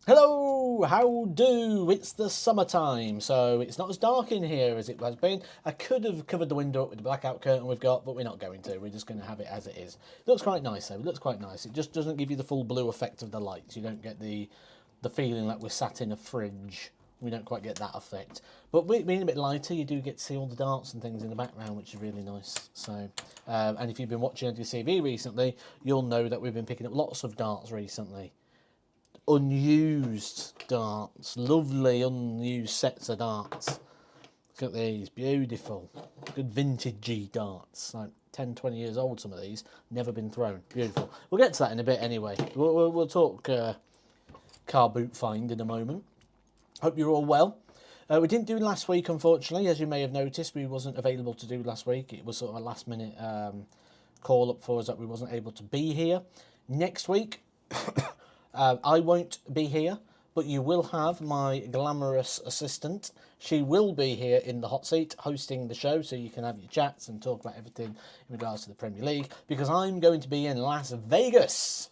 Hello, how do? It's the summertime, so it's not as dark in here as it has been. I could have covered the window up with the blackout curtain we've got, but we're not going to. We're just going to have it as it is. It looks quite nice, though. It looks quite nice. It just doesn't give you the full blue effect of the lights. You don't get the feeling like we're sat in a fridge. We don't quite get that effect. But being a bit lighter, you do get to see all the darts and things in the background, which is really nice. So, and if you've been watching NTCV recently, you'll know that we've been picking up lots of darts recently. Unused darts, lovely unused sets of darts. Look at these, beautiful, good vintagey darts, like 10, 20 years old. Some of these never been thrown. Beautiful. We'll get to that in a bit anyway. We'll talk car boot find in a moment. Hope you're all well. We didn't do last week, unfortunately, as you may have noticed. We wasn't available to do last week. It was sort of a last minute call up for us that we wasn't able to be here. Next week. I won't be here, but you will have my glamorous assistant. She will be here in the hot seat hosting the show, so you can have your chats and talk about everything in regards to the Premier League, because I'm going to be in Las Vegas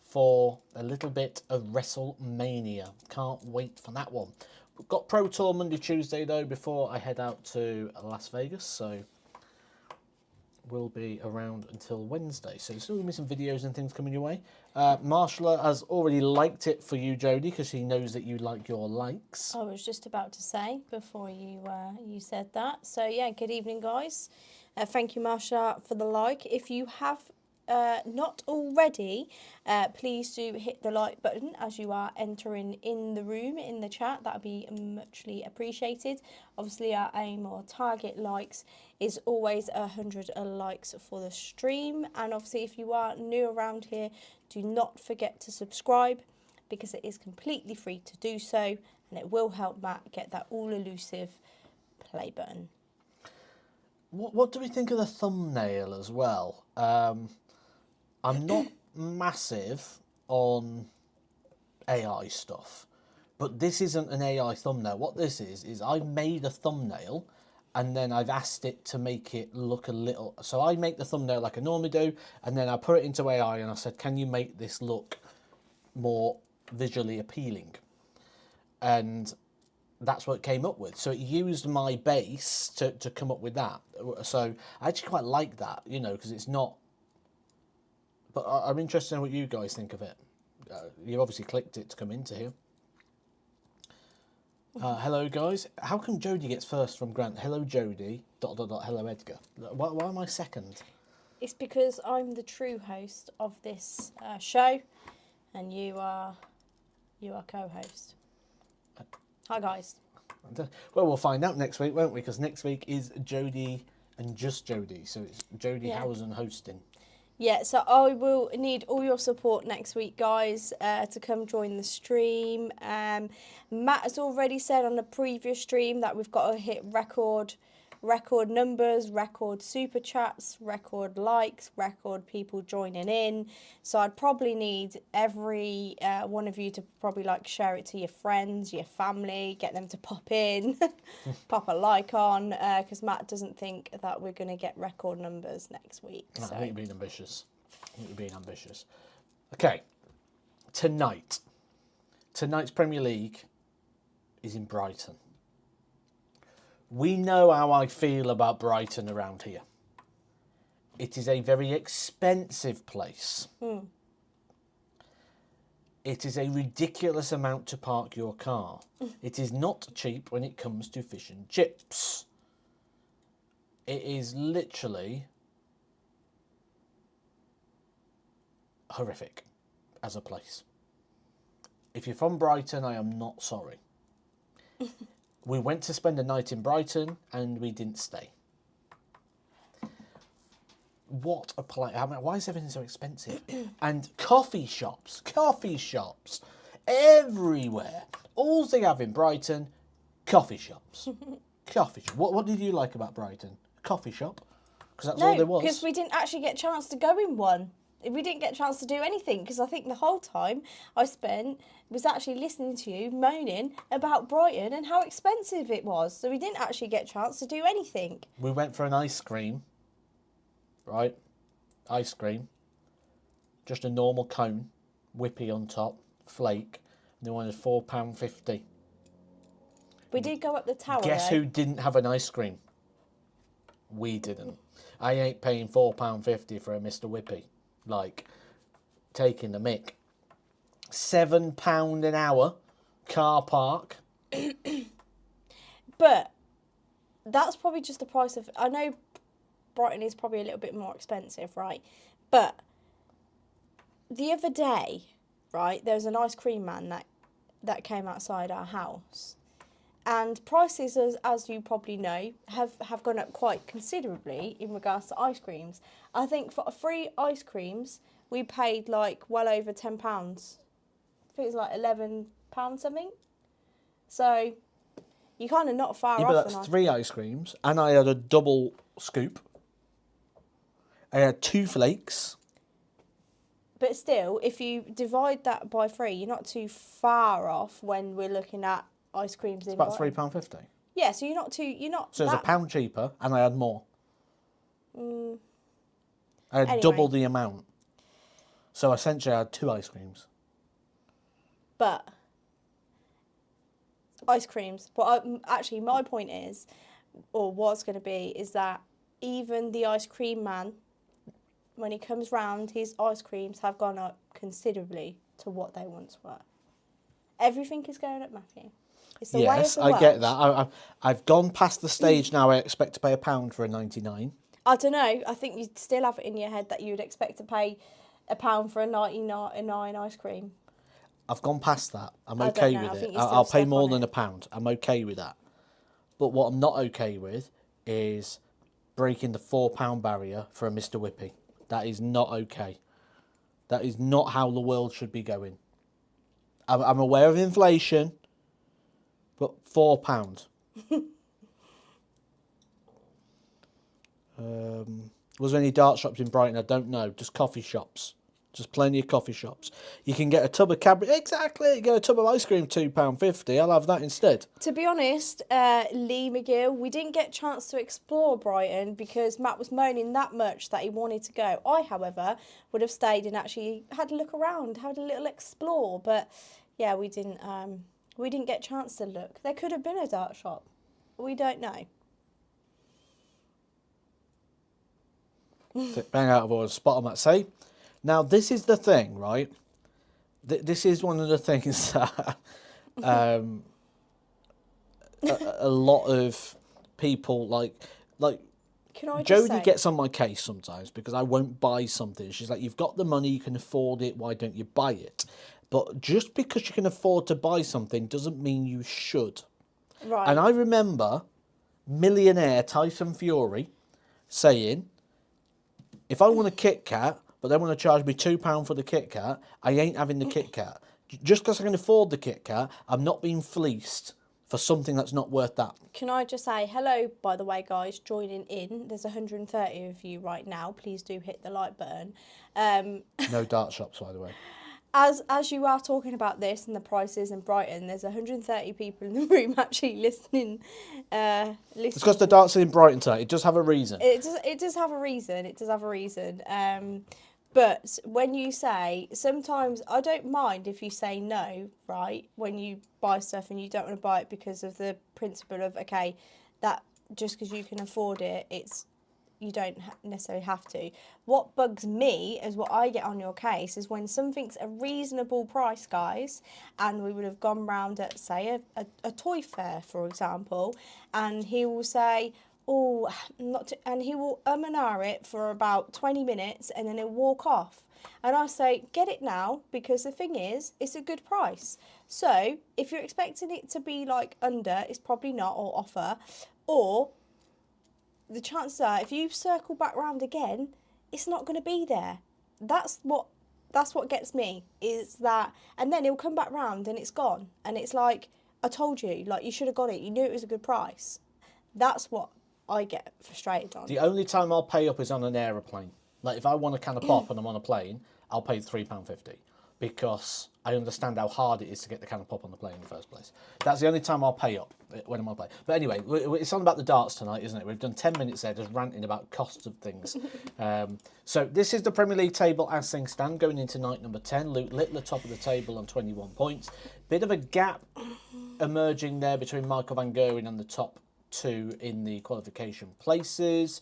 for a little bit of WrestleMania. Can't wait for that one. We've got Pro Tour Monday, Tuesday, though, before I head out to Las Vegas, so will be around until Wednesday. So there's still going to be some videos and things coming your way. Marshall has already liked it for you, Jodie, because he knows that you like your likes. I was just about to say before you said that. So yeah, good evening, guys. Thank you, Marsha, for the like. If you have not already, please do hit the like button as you are entering in the room, in the chat. That would be muchly appreciated. Obviously, our aim or target likes is always 100 likes for the stream. And obviously, if you are new around here, do not forget to subscribe, because it is completely free to do so, and it will help Matt get that all-elusive play button. What do we think of the thumbnail as well? I'm not massive on AI stuff, but this isn't an AI thumbnail. What this is I've made a thumbnail and then I've asked it to make it look a little... So I make the thumbnail like I normally do, and then I put it into AI and I said, can you make this look more visually appealing? And that's what it came up with. So it used my base to come up with that. So I actually quite like that, you know, because it's not... But I'm interested in what you guys think of it. You've obviously clicked it to come into here. Hello, guys. How come Jodie gets first from Grant? Hello, Jodie. ... Hello, Edgar. Why am I second? It's because I'm the true host of this show, and you are co-host. Hi, guys. Well, we'll find out next week, won't we? Because next week is Jodie and just Jodie. So it's Jodie Housen hosting. Yeah, so I will need all your support next week, guys, to come join the stream. Matt has already said on the previous stream that we've got to hit record numbers, record super chats, record likes, record people joining in. So I'd probably need every one of you to probably like share it to your friends, your family, get them to pop in, pop a like on, because Matt doesn't think that we're going to get record numbers next week. No, so. I think you're being ambitious. Okay, tonight's Premier League is in Brighton. We know how I feel about Brighton around here. It is a very expensive place. It is a ridiculous amount to park your car. It is not cheap when it comes to fish and chips. It is literally horrific as a place. If you're from Brighton, I am not sorry. We went to spend a night in Brighton and we didn't stay. What a place. I mean, why is everything so expensive? And coffee shops everywhere. All they have in Brighton, coffee shops. What did you like about Brighton? Coffee shop? Because that's all there was. No, because we didn't actually get a chance to go in one. We didn't get a chance to do anything, because I think the whole time I spent was actually listening to you moaning about Brighton and how expensive it was. So we didn't actually get a chance to do anything. We went for an ice cream, right? Ice cream. Just a normal cone, whippy on top, flake. They wanted £4.50. We did go up the tower. Guess though. who didn't have an ice cream? We didn't. I ain't paying £4.50 for a Mr. Whippy. Like, taking the mick. £7 an hour, car park. But that's probably just the price of. I know Brighton is probably a little bit more expensive, right? But the other day, right, there was an ice cream man that came outside our house. And prices, as you probably know, have gone up quite considerably in regards to ice creams. I think for 3 ice creams, we paid like well over £10. I think it was like £11 something. So you're kind of not far Yeah, off. but that's 3 ice creams, and I had a double scoop. I had 2 flakes. But still, if you divide that by 3, you're not too far off when we're looking at ice creams. It's about £3.50. Yeah, so you're not too. You're not. So it's £1 cheaper, and I had more. I had Anyway. double the amount. So essentially, I had 2 ice creams. But ice creams. But actually, my point is, or what's going to be, is that even the ice cream man, when he comes round, his ice creams have gone up considerably to what they once were. Everything is going up, Matthew. It's the way of Yes, the I world. get that. I've gone past the stage now. I expect to pay £1 for a 99. I don't know. I think you still have it in your head that you would expect to pay £1 for a 99 ice cream. I've gone past that. I'm I don't okay know. I with think it. you're still I'll pay stuck more on than it. £1. I'm okay with that. But what I'm not okay with is breaking the £4 barrier for a Mr. Whippy. That is not okay. That is not how the world should be going. I'm aware of inflation, but £4. Was there any dart shops in Brighton? I don't know. Just coffee shops. Just plenty of coffee shops. You can get a tub of Cadbury. Exactly. Get a tub of ice cream, £2.50. I'll have that instead. To be honest, Lee McGill, we didn't get a chance to explore Brighton because Matt was moaning that much that he wanted to go. I, however, would have stayed and actually had a look around, had a little explore. But yeah, we didn't get a chance to look. There could have been a dart shop. We don't know. Bang out of order. Spot on that. Say. Now, this is the thing, right? This is one of the things that a lot of people like Can I just Jodie say, gets on my case sometimes because I won't buy something. She's like, you've got the money, you can afford it, why don't you buy it? But just because you can afford to buy something doesn't mean you should. right? And I remember millionaire Tyson Fury saying, if I want a Kit Kat, but they want to charge me £2 for the Kit Kat, I ain't having the Kit Kat. Just because I can afford the Kit Kat, I'm not being fleeced for something that's not worth that. Can I just say hello, by the way, guys, joining in. There's 130 of you right now. Please do hit the like button. No dart shops, by the way. As you are talking about this and the prices in Brighton, there's 130 people in the room actually listening. It's because the darts are in Brighton tonight. It does have a reason. It does have a reason. It does have a reason. But when you say, sometimes I don't mind if you say no, right? When you buy stuff and you don't want to buy it because of the principle of, okay, that just because you can afford it, you don't necessarily have to. What bugs me is what I get on your case is when something's a reasonable price, guys, and we would have gone round at, say, a toy fair, for example, and he will say, oh, and he will and ah it for about 20 minutes and then he'll walk off. And I say, get it now, because the thing is, it's a good price. So if you're expecting it to be like under, it's probably not, or offer, or the chances are, if you circle back round again, it's not going to be there. That's what gets me, is that, and then he'll come back round and it's gone. And it's like, I told you, like, you should have got it. You knew it was a good price. That's what I get frustrated on. The only time I'll pay up is on an aeroplane. Like, if I want a can of pop and I'm on a plane, I'll pay £3.50 because I understand how hard it is to get the can of pop on the plane in the first place. That's the only time I'll pay up when I'm on play. But anyway, it's on about the darts tonight, isn't it? We've done 10 minutes there just ranting about costs of things. So this is the Premier League table as things stand going into night number 10. Luke Littler top of the table on 21 points. Bit of a gap emerging there between Michael van Gerwen and the top two in the qualification places.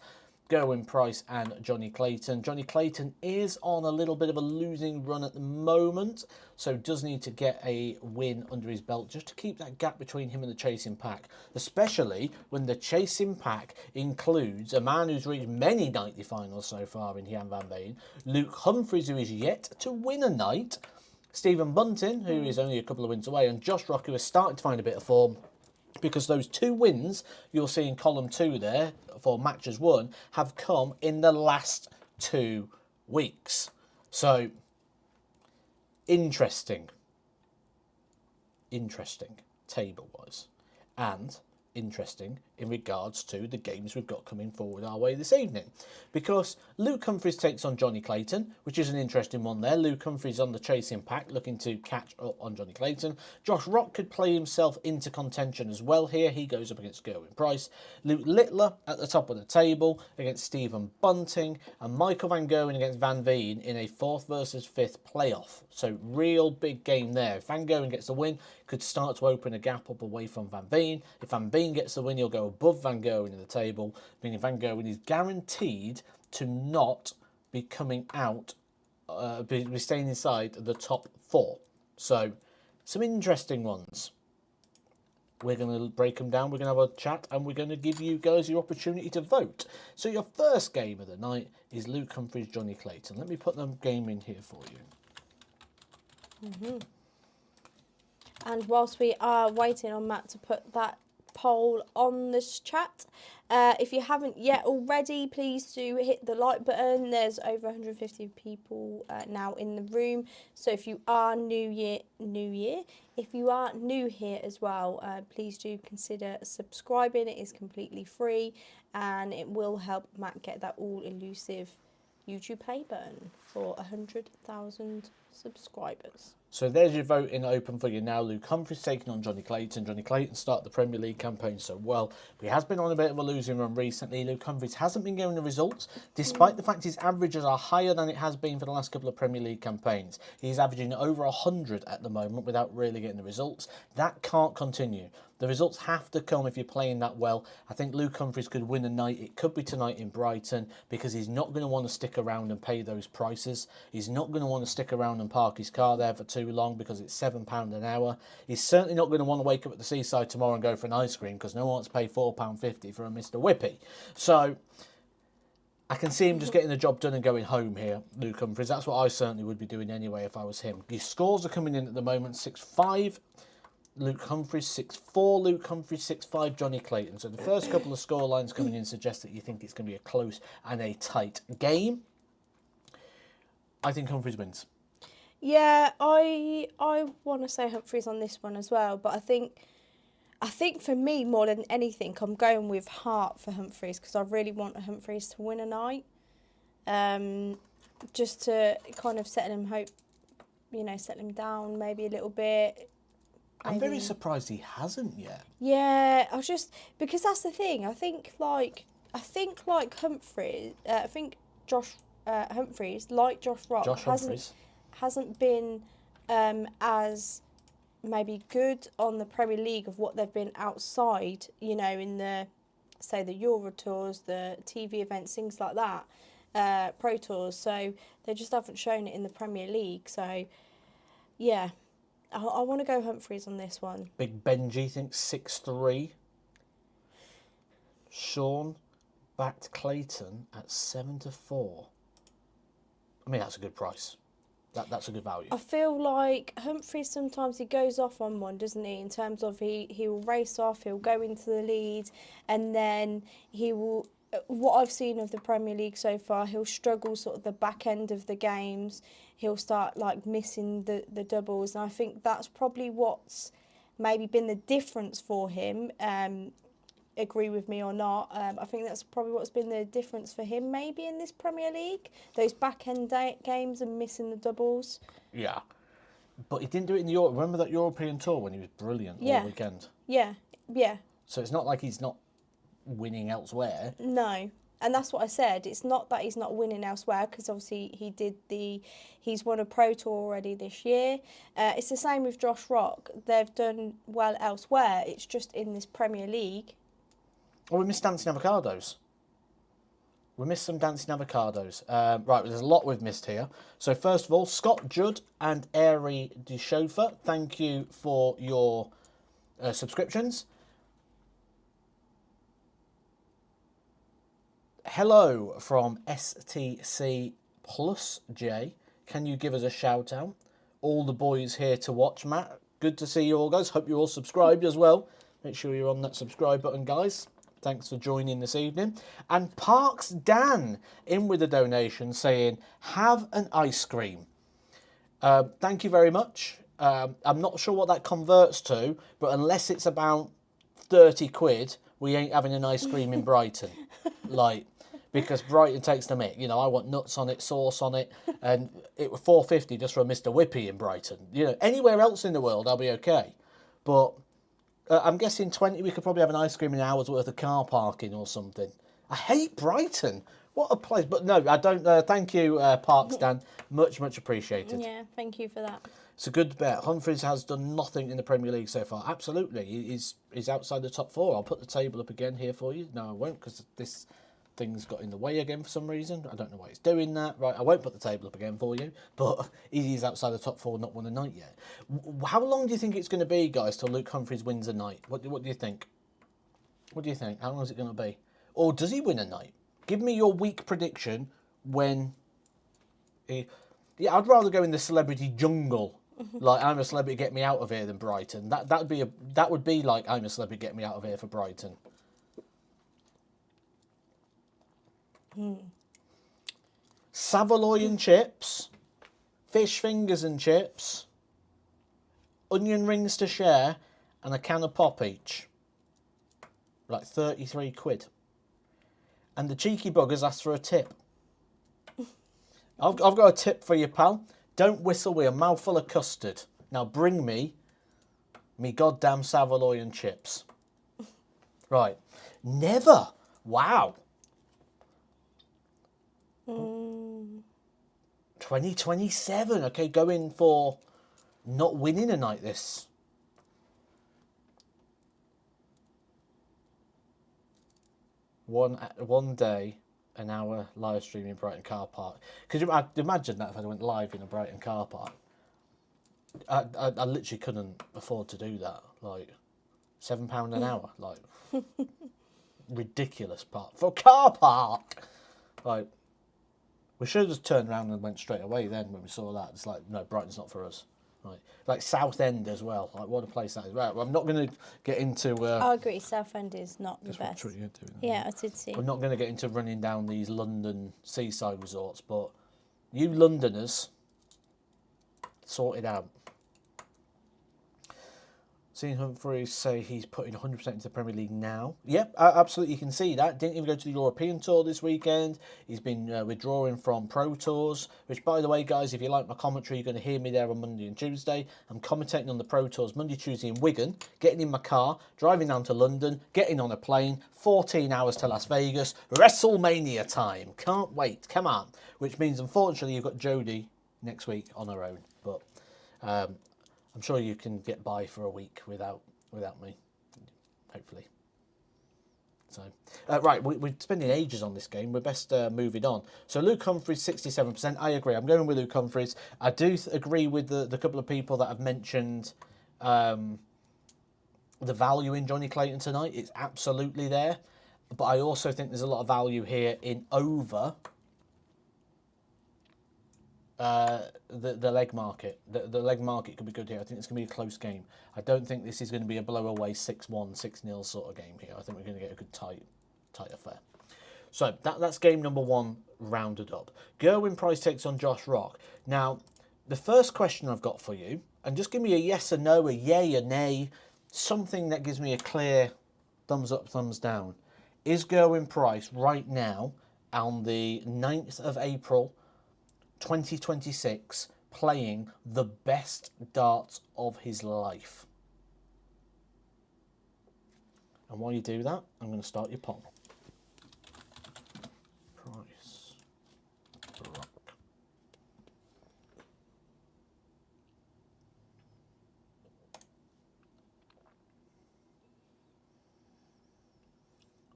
Gerwyn, Price and Jonny Clayton. Jonny Clayton is on a little bit of a losing run at the moment, so does need to get a win under his belt just to keep that gap between him and the chasing pack, especially when the chasing pack includes a man who's reached many nightly finals so far in Jan van Veen, Luke Humphries, who is yet to win a night, Stephen Bunting, who is only a couple of wins away, and Josh Rock, who is starting to find a bit of form, because those 2 wins you'll see in column 2 there for matches won have come in the last 2 weeks. So, interesting table-wise, and interesting in regards to the games we've got coming forward our way this evening, because Luke Humphries takes on Jonny Clayton, which is an interesting one there. Luke Humphries on the chasing pack looking to catch up on Jonny Clayton. Josh Rock could play himself into contention as well here. He goes up against Gerwyn Price. Luke Littler at the top of the table against Stephen Bunting, and Michael van Gerwen against Van Veen in a 4th versus 5th playoff. So real big game there. If Van Gerwen gets the win, could start to open a gap up away from Van Veen. If Van Veen gets the win, he'll go above Van Gerwen in the table, meaning Van Gerwen is guaranteed to not be coming out, be staying inside the top 4. So, some interesting ones. We're going to break them down, we're going to have a chat, and we're going to give you guys your opportunity to vote. So your first game of the night is Luke Humphries, Jonny Clayton. Let me put the game in here for you. And whilst we are waiting on Matt to put that poll on this chat, if you haven't yet already, please do hit the like button. There's over 150 people now in the room, so if you are if you are new here as well, please do consider subscribing. It is completely free and it will help Matt get that all elusive YouTube play button for 100,000 subscribers. So there's your voting open for you now. Luke Humphries taking on Jonny Clayton. Jonny Clayton started the Premier League campaign so well, but he has been on a bit of a losing run recently. Luke Humphries hasn't been getting the results, despite the fact his averages are higher than it has been for the last couple of Premier League campaigns. He's averaging over 100 at the moment without really getting the results. That can't continue. The results have to come if you're playing that well. I think Luke Humphries could win a night. It could be tonight in Brighton, because he's not going to want to stick around and pay those prices. He's not going to want to stick around and park his car there for too long because it's £7 an hour. He's certainly not going to want to wake up at the seaside tomorrow and go for an ice cream, because no one wants to pay £4.50 for a Mr. Whippy. So I can see him just getting the job done and going home here, Luke Humphries. That's what I certainly would be doing anyway if I was him. His scores are coming in at the moment: 6-5. Luke Humphries 6-4, Luke Humphries 6-5, Jonny Clayton. So the first couple of score lines coming in suggest that you think it's going to be a close and a tight game. I think Humphries wins. Yeah, I want to say Humphries on this one as well, but I think for me, more than anything, I'm going with heart for Humphries, because I really want Humphries to win a night, just to kind of settle him down maybe a little bit. I'm very surprised he hasn't yet. Yeah, because that's the thing. I think like Humphries, I think Josh Humphries, like Josh Rock, hasn't been as maybe good on the Premier League of what they've been outside, in the, say, the Euro Tours, the TV events, things like that, Pro Tours. So they just haven't shown it in the Premier League. So, yeah, I want to go Humphries on this one. Big Benji thinks 6-3. Sean backed Clayton at 7-4. I mean, that's a good price. That's a good value. I feel like Humphries, sometimes he goes off on one, doesn't he? In terms of he will race off, he'll go into the lead, and then he will. What I've seen of the Premier League so far, he'll struggle sort of the back end of the games. He'll start like missing the doubles, and I think that's probably what's maybe been the difference for him. Agree with me or not, I think that's probably what's been the difference for him maybe in this Premier League. Those back end games and missing the doubles. Yeah. But he didn't do it in the Europe. Remember that European tour when he was brilliant all weekend? Yeah, yeah. So it's not like he's not winning elsewhere. No. And that's what I said. It's not that he's not winning elsewhere, because obviously he's won a Pro Tour already this year. It's the same with Josh Rock. They've done well elsewhere. It's just in this Premier League. Oh, we missed Dancing Avocados. We missed some Dancing Avocados. Right, there's a lot we've missed here. So first of all, Scott Judd and Airy de Chauffeur, thank you for your subscriptions. Hello from STC Plus J. Can you give us a shout out? All the boys here to watch, Matt. Good to see you all, guys. Hope you're all subscribed as well. Make sure you're on that subscribe button, guys. Thanks for joining this evening. And Parks Dan in with a donation saying, have an ice cream. Thank you very much. I'm not sure what that converts to, but unless it's about 30 quid, we ain't having an ice cream in Brighton. Like, because Brighton takes the mick. You know, I want nuts on it, sauce on it, and it was $4.50 just for a Mr. Whippy in Brighton. You know, anywhere else in the world, I'll be okay. But I'm guessing 20, we could probably have an ice cream in an hour's worth of car parking or something. I hate Brighton. What a place. But no, I don't. Thank you, Parks Dan. Much appreciated. Yeah, thank you for that. It's a good bet. Humphries has done nothing in the Premier League so far. Absolutely. He's outside the top four. I'll put the table up again here for you. No, I won't, because this thing's got in the way again for some reason. I don't know why it's doing that. Right, I won't put the table up again for you, but he's outside the top four, not won a night yet. How long do you think it's going to be, guys, till Luke Humphries wins a night? What do you think? What do you think? How long is it going to be? Or does he win a night? Give me your week prediction when he... Yeah, I'd rather go in the celebrity jungle. Like, I'm a celebrity, get me out of here, than Brighton. That would be like, I'm a celebrity, get me out of here for Brighton. Saveloy and chips, fish fingers and chips, onion rings to share, and a can of pop each. Like 33 quid. And the cheeky buggers asked for a tip. I've got a tip for you, pal. Don't whistle with a mouthful of custard. Now bring me goddamn Saveloy and chips. Right. Never. Wow. 2027. Okay, going for not winning a night this. One day, an hour live stream in Brighton car park. Could you imagine that if I went live in a Brighton car park? I literally couldn't afford to do that. Like, £7 an hour. Like, ridiculous part for a car park. Like, we should have just turned around and went straight away then when we saw that. It's like, no, Brighton's not for us. Like Southend as well. Like, what a place that is. Right, well, I'm not going to get into... I agree, Southend is not the best. What you're doing. Yeah, I did see. We're not going to get into running down these London seaside resorts, but you Londoners, sort it out. Seeing Humphries say he's putting 100% into the Premier League now. Yep, absolutely, you can see that. Didn't even go to the European Tour this weekend. He's been withdrawing from Pro Tours, which, by the way, guys, if you like my commentary, you're going to hear me there on Monday and Tuesday. I'm commentating on the Pro Tours Monday, Tuesday in Wigan, getting in my car, driving down to London, getting on a plane, 14 hours to Las Vegas, WrestleMania time. Can't wait, come on. Which means, unfortunately, you've got Jodie next week on her own, but... I'm sure you can get by for a week without me, hopefully. So, right, we're spending ages on this game. We're best moving on. So Luke Humphries, 67%. I agree. I'm going with Luke Humphries. I do agree with the couple of people that have mentioned the value in Jonny Clayton tonight. It's absolutely there. But I also think there's a lot of value here in over... the leg market. The leg market could be good here. I think it's going to be a close game. I don't think this is going to be a blow away 6-1, 6-0 sort of game here. I think we're going to get a good tight affair. So that's game number one rounded up. Gerwyn Price takes on Josh Rock. Now, the first question I've got for you, and just give me a yes or no, a yay or nay, something that gives me a clear thumbs up, thumbs down. Is Gerwyn Price right now on the 9th of April 2026 playing the best darts of his life. And while you do that, I'm going to start your poll. Price. Rock.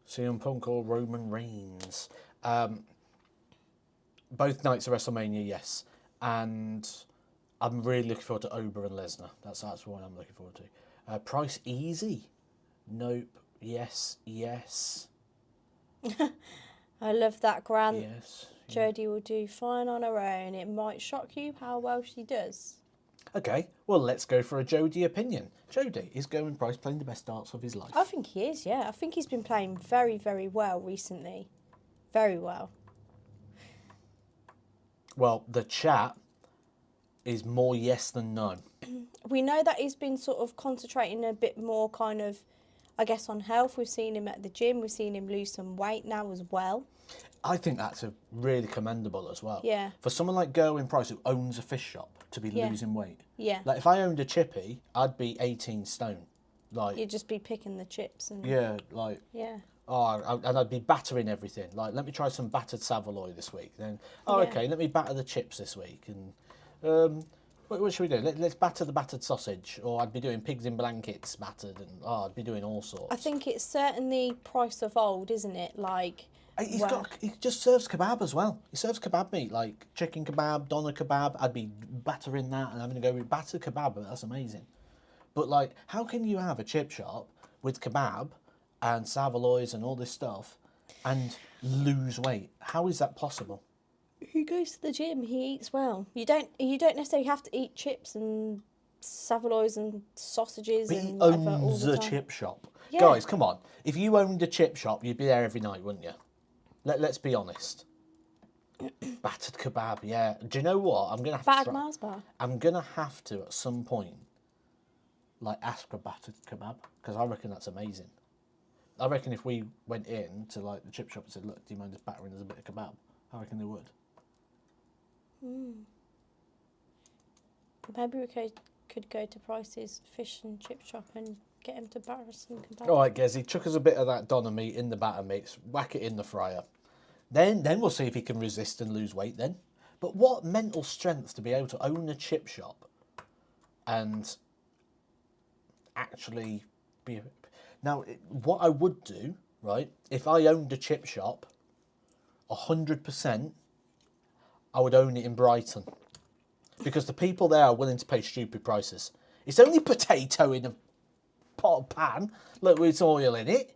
CM Punk or Roman Reigns? Both nights of WrestleMania, yes. And I'm really looking forward to Ober and Lesnar. That's what I'm looking forward to. Price easy? Nope. Yes. Yes. I love that, Grant. Yes. Jodie will do fine on her own. It might shock you how well she does. Okay, well, let's go for a Jodie opinion. Jodie, is Gerwyn Price playing the best darts of his life? I think he is, yeah. I think he's been playing very, very well recently. Very well. Well, the chat is more yes than no. We know that he's been sort of concentrating a bit more kind of, I guess, on health. We've seen him at the gym. We've seen him lose some weight now as well. I think that's a really commendable as well. Yeah. For someone like Gerwyn Price, who owns a fish shop, to be Yeah. losing weight. Yeah. Like, if I owned a chippy, I'd be 18 stone. Like, You'd just be picking the chips and... yeah, like... Yeah. Oh, and I'd be battering everything. Like, let me try some battered Savoy this week. Then, oh, Yeah. okay, let me batter the chips this week. And what should we do? Let's batter the battered sausage. Or I'd be doing pigs in blankets battered. And I'd be doing all sorts. I think it's certainly Price of old, isn't it? Like... He just serves kebab as well. He serves kebab meat, like chicken kebab, doner kebab. I'd be battering that and having to go with battered kebab. That's amazing. But, like, how can you have a chip shop with kebab and Savoys and all this stuff and lose weight? How is that possible? He goes to the gym. He eats well. You don't necessarily have to eat chips and Savoys and sausages But he and whatever all owns the a time. chip shop. Yeah. Guys, come on. If you owned a chip shop, you'd be there every night, wouldn't you? Let's be honest. Battered kebab, yeah. Do you know what? I'm gonna have Bad to. Mars bar. I'm gonna have to at some point, like, ask for battered kebab, because I reckon that's amazing. I reckon if we went in to, like, the chip shop and said, "Look, do you mind just battering us a bit of kebab?" I reckon they would. Maybe we could go to Price's fish and chip shop and get him to batter some kebab. All right, Gezi, chuck us a bit of that doner meat in the batter mix, whack it in the fryer. Then we'll see if he can resist and lose weight then. But what mental strength to be able to own a chip shop and actually be... Now, what I would do, right, if I owned a chip shop, 100%, I would own it in Brighton. Because the people there are willing to pay stupid prices. It's only potato in a pan, look, with oil in it.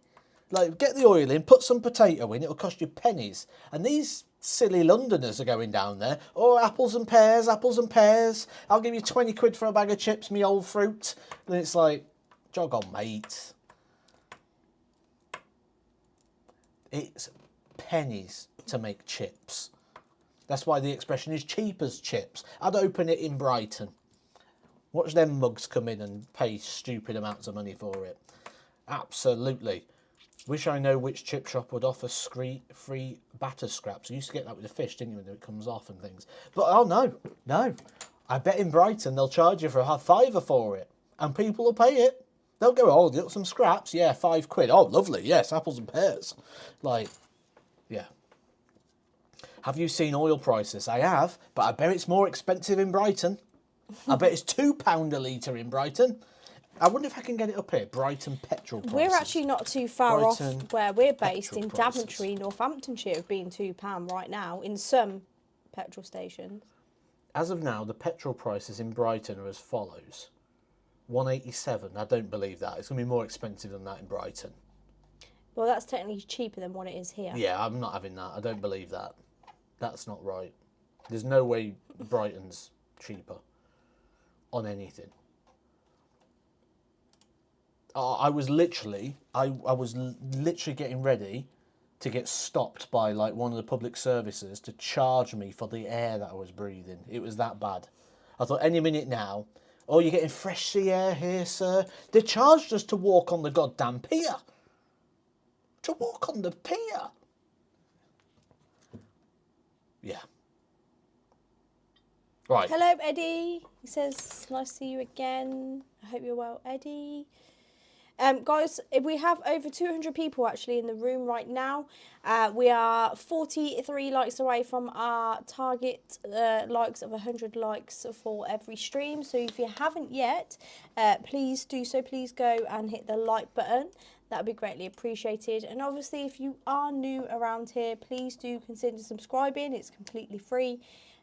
Like, get the oil in, put some potato in, it'll cost you pennies. And these silly Londoners are going down there, oh, apples and pears, I'll give you 20 quid for a bag of chips, me old fruit. And it's like, jog on, mate. It's pennies to make chips. That's why the expression is cheap as chips. I'd open it in Brighton. Watch them mugs come in and pay stupid amounts of money for it. Absolutely. Wish I know which chip shop would offer free batter scraps. You used to get that with the fish, didn't you, when it comes off and things. But, oh, no. I bet in Brighton they'll charge you for a £5 for it. And people will pay it. They'll go, oh, you got some scraps? Yeah, £5. Oh, lovely. Yes, apples and pears. Like, yeah. Have you seen oil prices? I have, but I bet it's more expensive in Brighton. I bet it's £2 a litre in Brighton. I wonder if I can get it up here. Brighton petrol prices. We're actually not too far Brighton off where we're based petrol in prices. Daventry, Northamptonshire, of being £2 right now in some petrol stations. As of now, the petrol prices in Brighton are as follows. 187. I don't believe that. It's going to be more expensive than that in Brighton. Well, that's technically cheaper than what it is here. Yeah, I'm not having that. I don't believe that. That's not right. There's no way Brighton's cheaper on anything. I was literally getting ready to get stopped by, like, one of the public services to charge me for the air that I was breathing. It was that bad. I thought, any minute now, oh, you're getting fresh sea air here, sir. They charged us to walk on the goddamn pier. To walk on the pier. Yeah. Right. Hello, Eddie. He says, nice to see you again. I hope you're well, Eddie. Guys, we have over 200 people actually in the room right now. We are 43 likes away from our target likes of 100 likes for every stream. So if you haven't yet, please do so. Please go and hit the like button. That would be greatly appreciated. And obviously, if you are new around here, please do consider subscribing. It's completely free.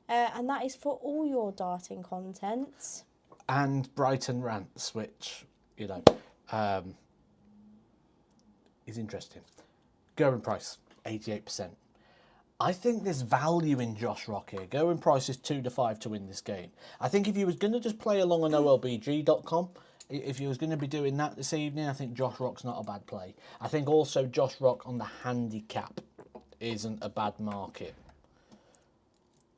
And that is for all your darting content. And Brighton rants, which, you know, is interesting. Gerwyn price, 88%. I think there's value in Josh Rock here. Gerwyn price is 2-5 to win this game. I think if you was going to just play along on olbg.com, if you was going to be doing that this evening, I think Josh Rock's not a bad play. I think also Josh Rock on the handicap isn't a bad market.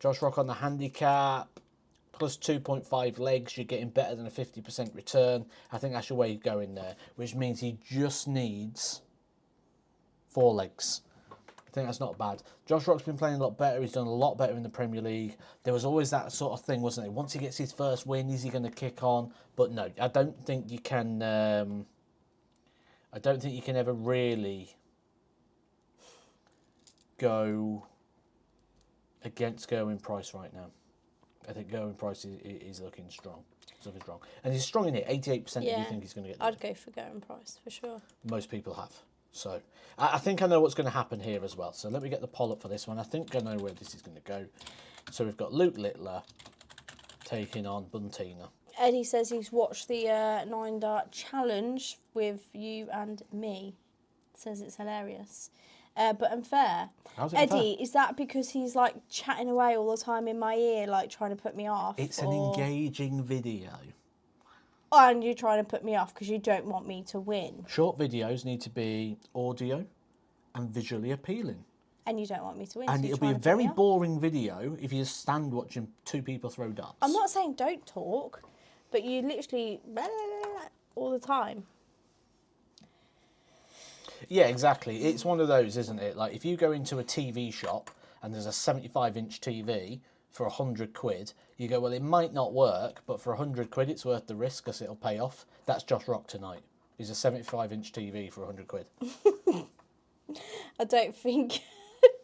Josh Rock on the handicap, plus 2.5 legs, you're getting better than a 50% return. I think that's your way of going there, which means he just needs 4 legs. I think that's not bad. Josh Rock's been playing a lot better. He's done a lot better in the Premier League. There was always that sort of thing, wasn't it? Once he gets his first win, is he going to kick on? But no, I don't think you can. I don't think you can ever really go against Gerwyn Price right now. I think Gerwyn Price is looking strong. He's looking strong, and he's strong in it. 88%. Yeah, Do you think he's going to get? I'd go for Gerwyn Price for sure. Most people have. So I think I know what's going to happen here as well. So let me get the poll up for this one. I think I know where this is going to go. So we've got Luke Littler taking on Buntina. Eddie says he's watched the 9 Dart Challenge with you and me. Says it's hilarious. But unfair. How's it Eddie, unfair? is that because he's like chatting away all the time in my ear, like trying to put me off? It's an engaging video. And you're trying to put me off because you don't want me to win. Short videos need to be audio and visually appealing. And you don't want me to win. And so it'll be a very boring video if you just stand watching 2 people throw darts. I'm not saying don't talk, but you literally all the time. Yeah, exactly. It's one of those, isn't it? Like if you go into a TV shop and there's a 75-inch TV for 100 quid, you go, well, it might not work, but for 100 quid, it's worth the risk because it'll pay off. That's Josh Rock tonight. He's a 75-inch TV for 100 quid. I don't think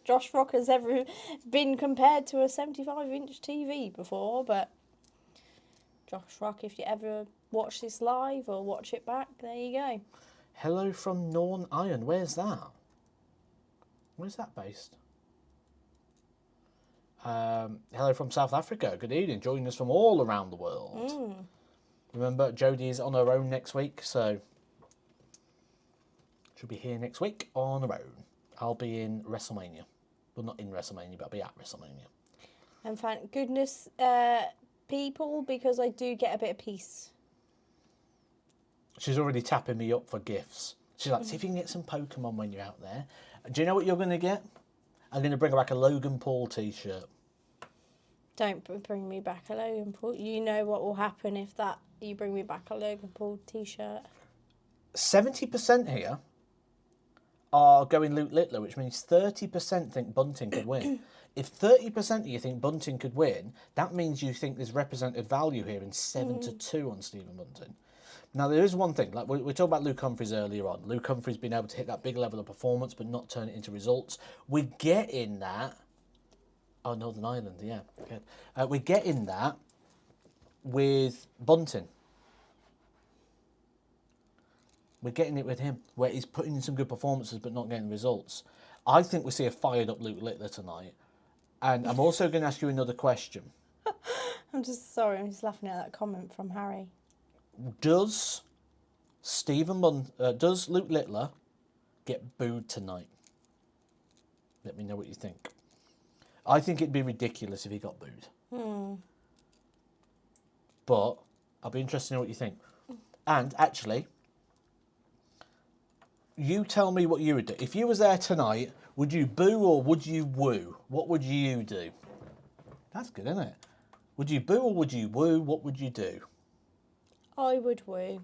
Josh Rock has ever been compared to a 75-inch TV before, but Josh Rock, if you ever watch this live or watch it back, there you go. Hello from Norn Iron. Where's that? Where's that based? Hello from South Africa. Good evening. Joining us from all around the world. Remember, Jodie is on her own next week, so she'll be here next week on her own. I'll be in WrestleMania. Well, not in WrestleMania, but I'll be at WrestleMania. And thank goodness, people, because I do get a bit of peace. She's already tapping me up for gifts. She's like, see if you can get some Pokemon when you're out there. Do you know what you're going to get? I'm going to bring her back a Logan Paul t-shirt. Don't bring me back a Logan Paul. You know what will happen if you bring me back a Logan Paul t-shirt. 70% here are going Luke Littler, which means 30% think Bunting could win. If 30% of you think Bunting could win, that means you think there's represented value here in 7-2 on Stephen Bunting. Now, there is one thing. Like we talked about Luke Humphries earlier on. Luke Humphries being able to hit that big level of performance but not turn it into results. We're getting that. Oh, Northern Ireland, yeah. Good. We're getting that with Bunting. We're getting it with him, where he's putting in some good performances but not getting results. I think we see a fired-up Luke Littler tonight. And I'm also going to ask you another question. I'm just sorry. I'm just laughing at that comment from Harry. Does does Luke Littler get booed tonight? Let me know what you think. I think it'd be ridiculous if he got booed. But I'll be interested to know what you think. And actually, you tell me what you would do. If you was there tonight, would you boo or would you woo? What would you do? That's good, isn't it? Would you boo or would you woo? What would you do? I would woo.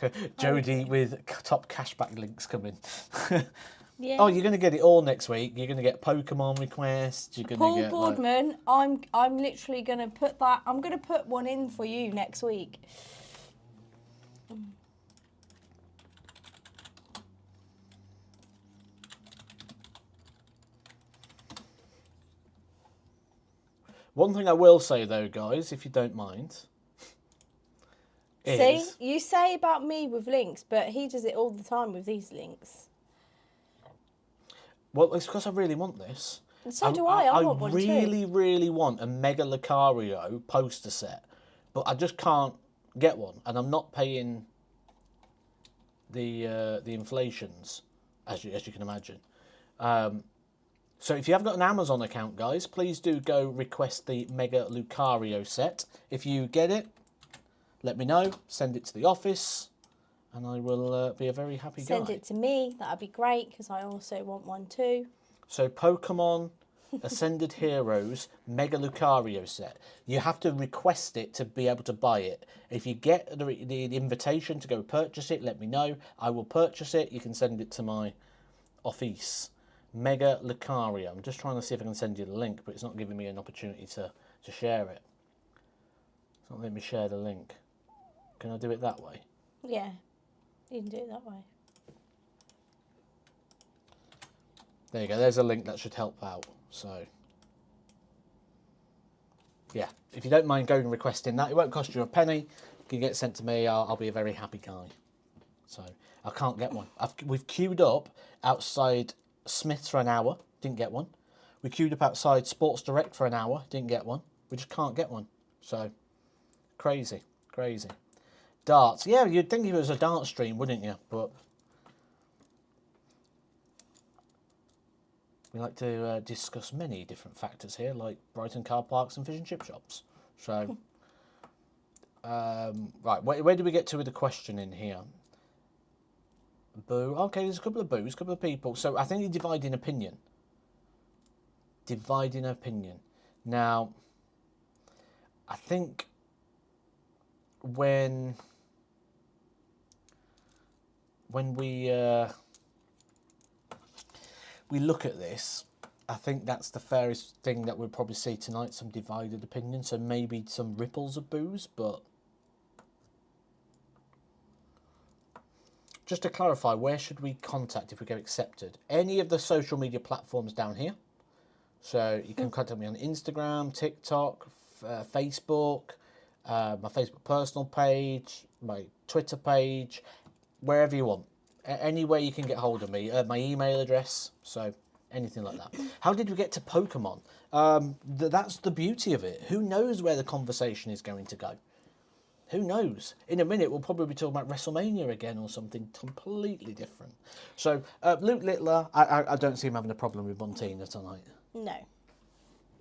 Jodie with top cashback links coming. Yeah. Oh, you're going to get it all next week. You're going to get Pokemon requests. You're going to Paul get like, Boardman, I'm literally gonna put that. I'm gonna put one in for you next week. one thing I will say though, guys, if you don't mind, See, is you say about me with links, but he does it all the time with these links. well, it's because I really want this. And so do I. I want one too. really want a Mega Lucario poster set, but I just can't get one, and I'm not paying the inflations, as you can imagine. So if you have got an Amazon account, guys, please do go request the Mega Lucario set. If you get it, let me know. Send it to the office, and I will be a very happy guy. Send it to me. That'd be great because I also want one too. So Pokemon Ascended Heroes Mega Lucario set. You have to request it to be able to buy it. If you get the invitation to go purchase it, let me know. I will purchase it. You can send it to my office. Mega Lucario. I'm just trying to see if I can send you the link, but it's not giving me an opportunity to share it. It's not letting me share the link. Can I do it that way? Yeah, you can do it that way. There you go. There's a link that should help out. So, yeah, if you don't mind going and requesting that, it won't cost you a penny. You can get it sent to me. I'll be a very happy guy. So, I can't get one. We've queued up outside Smith's for an hour. Didn't get one. We queued up outside Sports Direct for an hour. Didn't get one. We just can't get one. So, crazy. Crazy. Darts. Yeah, you'd think it was a dart stream, wouldn't you? But we like to discuss many different factors here, like Brighton car parks and fish and chip shops. So, right, where do we get to with the question in here? Boo. Okay, there's a couple of boos, a couple of people. So I think you're dividing opinion. Dividing opinion. Now, I think when we look at this, I think that's the fairest thing that we'll probably see tonight, some divided opinion. So maybe some ripples of boos, but just to clarify, where should we contact if we get accepted? Any of the social media platforms down here. So you can contact me on Instagram, TikTok, Facebook, my Facebook personal page, my Twitter page, wherever you want. Anywhere you can get hold of me. My email address, so anything like that. How did we get to Pokemon? That's the beauty of it. Who knows where the conversation is going to go? Who knows? In a minute, we'll probably be talking about WrestleMania again or something completely different. So, Luke Littler, I don't see him having a problem with Bunting tonight. No.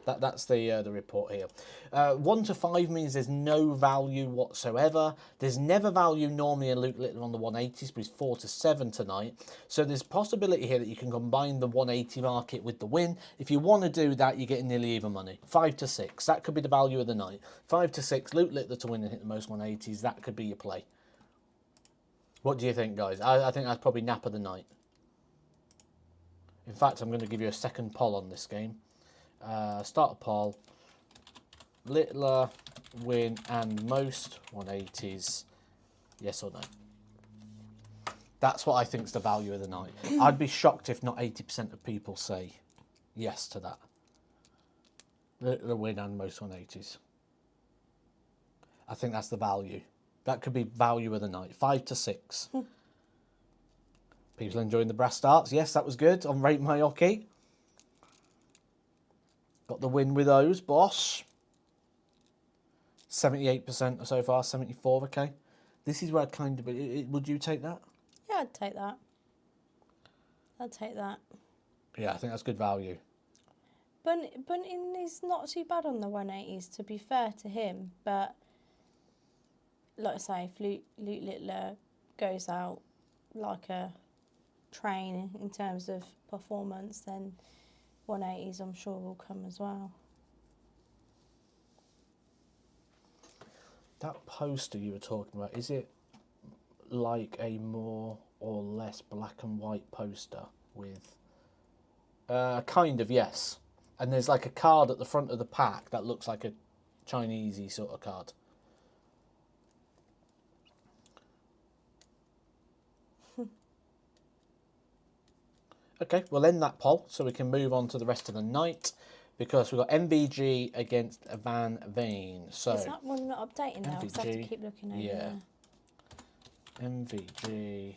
That's the report here. 1 to 5 means there's no value whatsoever. There's never value normally in Luke Littler on the 180s, but he's 4 to 7 tonight. So there's possibility here that you can combine the 180 market with the win. If you want to do that, you're getting nearly even money. 5 to 6, that could be the value of the night. 5 to 6, Luke Littler to win and hit the most 180s, that could be your play. What do you think, guys? I think that's probably nap of the night. In fact, I'm going to give you a second poll on this game. Start a poll. Littler, win, and most 180s. Yes or no? That's what I think is the value of the night. I'd be shocked if not 80% of people say yes to that. Littler, win, and most 180s. I think that's the value. That could be value of the night. 5 to 6. People enjoying the brass starts. Yes, that was good on Rate My Hockey. Got the win with those, boss. 78% so far, 74, okay. This is where I'd kind of... Would you take that? Yeah, I'd take that. I'd take that. Yeah, I think that's good value. Bunting is not too bad on the 180s, to be fair to him. But, like I say, if Luke Littler goes out like a train in terms of performance, then 180s I'm sure will come as well. That poster you were talking about, is it like a more or less black and white poster? with? Kind of, yes. And there's like a card at the front of the pack that looks like a Chinesey sort of card. Okay, we'll end that poll so we can move on to the rest of the night because we've got MVG against Van Veen. So is that one not updating now? Because I have to keep looking over there. MVG.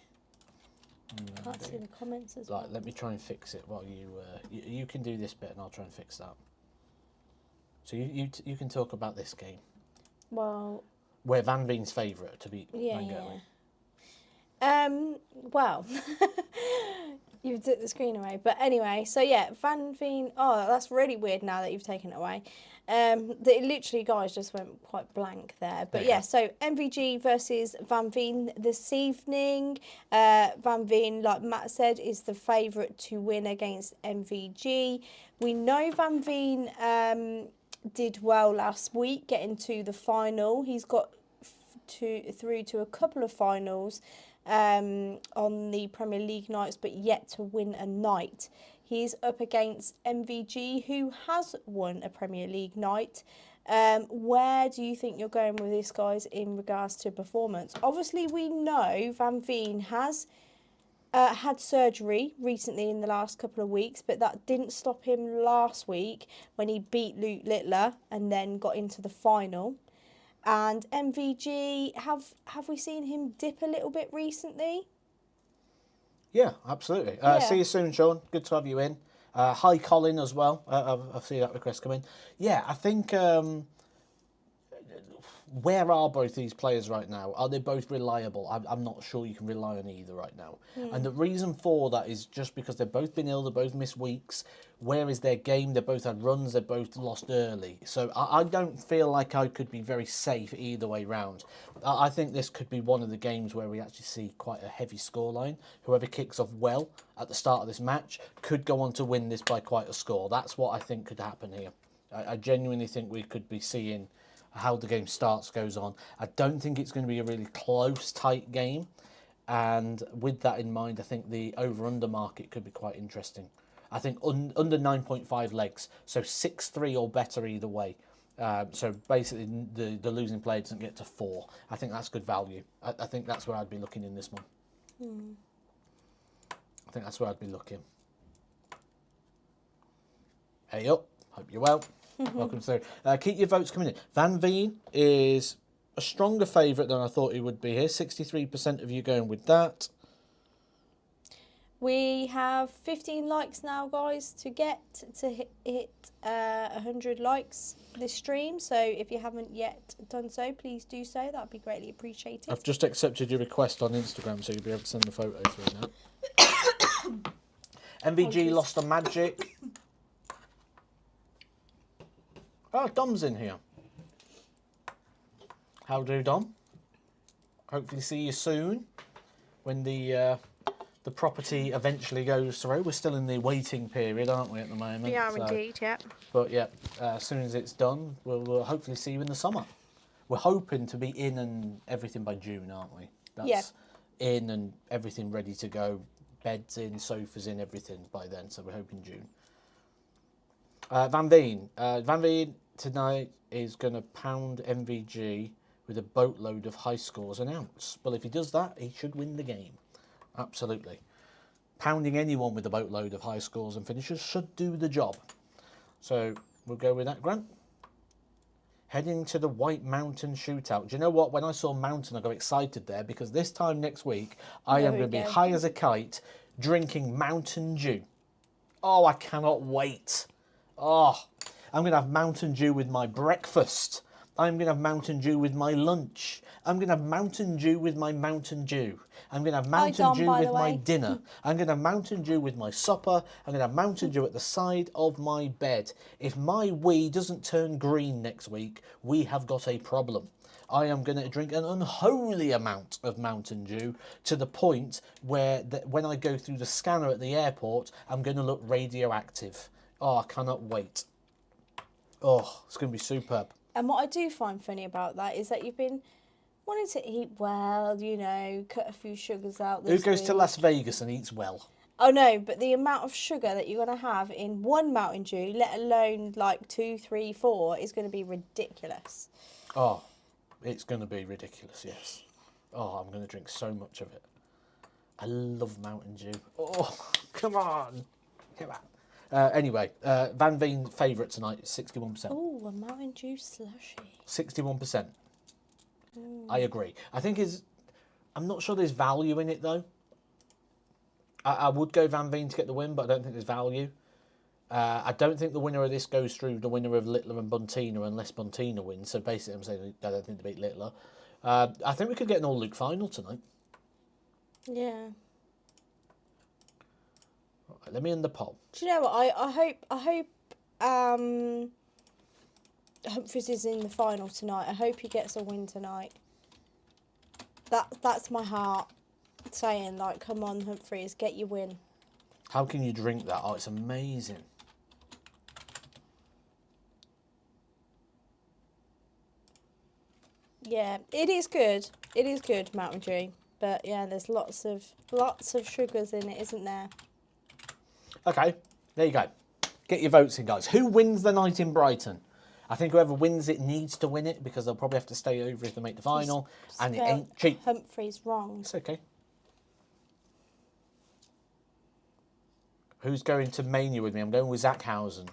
Can't see the comments as well. Right, let me try and fix it while you can do this bit and I'll try and fix that. So you can talk about this game. Well, where Van Veen's favourite to beat yeah, Van Gerwen. Yeah. Well, you've took the screen away. But anyway, so yeah, Van Veen. Oh, that's really weird now that you've taken it away. It literally, guys, just went quite blank there. But yeah, so MVG versus Van Veen this evening. Van Veen, like Matt said, is the favourite to win against MVG. We know Van Veen did well last week, getting to the final. He's got through to a couple of finals on the Premier League nights, but yet to win a night. He's up against MVG, who has won a Premier League night. Where do you think you're going with this, guys, in regards to performance? Obviously, we know Van Veen has had surgery recently in the last couple of weeks, but that didn't stop him last week when he beat Luke Littler and then got into the final. And MVG, have we seen him dip a little bit recently? Yeah, absolutely. See you soon, Sean. Good to have you in. Hi, Colin, as well. I've seen that request come in. Yeah, I think... where are both these players right now? Are they both reliable? I'm not sure you can rely on either right now. And the reason for that is just because they've both been ill, they've both missed weeks. Where is their game? They both had runs, they both lost early. So I don't feel like I could be very safe either way round. I think this could be one of the games where we actually see quite a heavy scoreline. Whoever kicks off well at the start of this match could go on to win this by quite a score. That's what I think could happen here. I genuinely think we could be seeing how the game starts, goes on. I don't think it's going to be a really close, tight game. And with that in mind, I think the over-under market could be quite interesting. I think under 9.5 legs, so 6-3 or better either way. So basically, the losing player doesn't get to 4. I think that's good value. I think that's where I'd be looking in this one. I think that's where I'd be looking. Hey up, hope you're well. Welcome through. Keep your votes coming in. Van Veen is a stronger favourite than I thought he would be here. 63% of you going with that. We have 15 likes now, guys, to get to hit 100 likes this stream. So if you haven't yet done so, please do so. That would be greatly appreciated. I've just accepted your request on Instagram, so you'll be able to send the photo through now. MVG lost the magic. Oh, Dom's in here. How do, Dom? Hopefully see you soon when the property eventually goes through. We're still in the waiting period, aren't we, at the moment? We are indeed, yeah. But yeah, as soon as it's done, we'll hopefully see you in the summer. We're hoping to be in and everything by June, aren't we? That's in and everything ready to go. Beds in, sofas in, everything by then. So we're hoping June. Van Veen. Van Veen tonight is going to pound MVG with a boatload of high scores an ounce. But if he does that, he should win the game. Absolutely. Pounding anyone with a boatload of high scores and finishes should do the job. So we'll go with that, Grant. Heading to the White Mountain Shootout. Do you know what? When I saw Mountain, I got excited there because this time next week, I am going to be high as a kite drinking Mountain Dew. Oh, I cannot wait. Oh, I'm going to have Mountain Dew with my breakfast. I'm going to have Mountain Dew with my lunch. I'm going to have Mountain Dew with my Mountain Dew. I'm going to have Mountain Dew with my dinner. I'm going to have Mountain Dew with my supper. I'm going to have Mountain Dew at the side of my bed. If my wee doesn't turn green next week, we have got a problem. I am going to drink an unholy amount of Mountain Dew to the point where when I go through the scanner at the airport, I'm going to look radioactive. Oh, I cannot wait. Oh, it's going to be superb. And what I do find funny about that is that you've been wanting to eat well, you know, cut a few sugars out this Who goes week. to Las Vegas and eats well? Oh no, but the amount of sugar that you're going to have in one Mountain Dew, let alone like 2, 3, 4, is going to be ridiculous. Oh, it's going to be ridiculous, yes. Oh, I'm going to drink so much of it. I love Mountain Dew. Oh, come on. Come on. Anyway, Van Veen favourite tonight is 61%. Oh, a Mountain Dew slushy. 61%. I agree. I think I'm not sure there's value in it though. I would go Van Veen to get the win, but I don't think there's value. I don't think the winner of this goes through the winner of Littler and Buntina unless Buntina wins. So basically I'm saying I don't think they beat Littler. I think we could get an all-Luke final tonight. Yeah. Right, let me end the poll. Do you know what? I hope Humphries is in the final tonight. I hope he gets a win tonight. That's my heart saying, like, come on, Humphries, get your win. How can you drink that? Oh, it's amazing. Yeah, it is good. It is good, Mountain Dew. But yeah, there's lots of sugars in it, isn't there? Okay, there you go. Get your votes in, guys. Who wins the night in Brighton? I think whoever wins it needs to win it because they'll probably have to stay over if they make the final. And it ain't cheap. Humphries wrong. It's okay. Who's going to Mania with me? I'm going with Zackhausen.